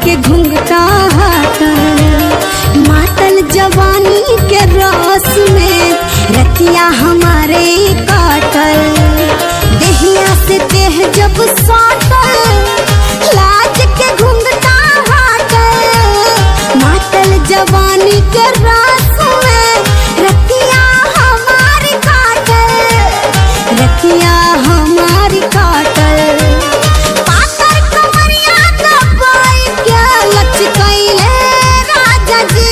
के घुंघटा हटल, मातल जवानी के रस में रतिया हमारे काटल। देहिया से देह जब साटल, लाज के घुंघटा हटल, मातल जवानी के रस में रतिया हमारी काटल, रतिया हमारी काटल। पातर कमरिया दबाई के लचकैले राजा जी,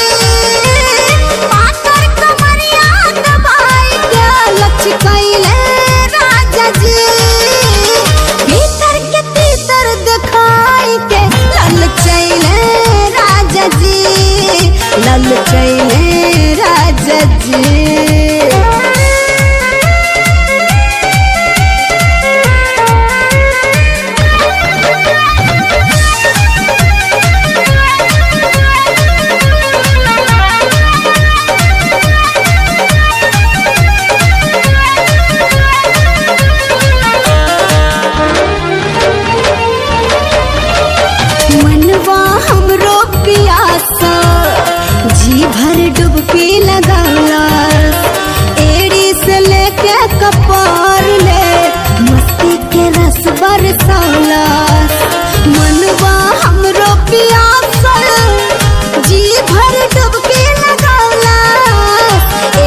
पातर कमरिया दबाई के लचकैले राजा जी। भीतर के तीतर दिखाई के ललचैले राजा जी, ललचैले राजा जी। मनवा हमरो पियासा, जी भर डुबकी लगाला, एड़ी से लेके कपार ले मस्ती के रस बरसाला। मनवा हमरो पियासा, जी भर डुबकी लगाला,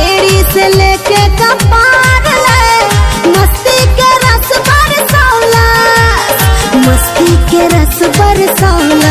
एड़ी से लेके कपार ले मस्ती के रस बरसाला, मस्ती के रस बरसाला।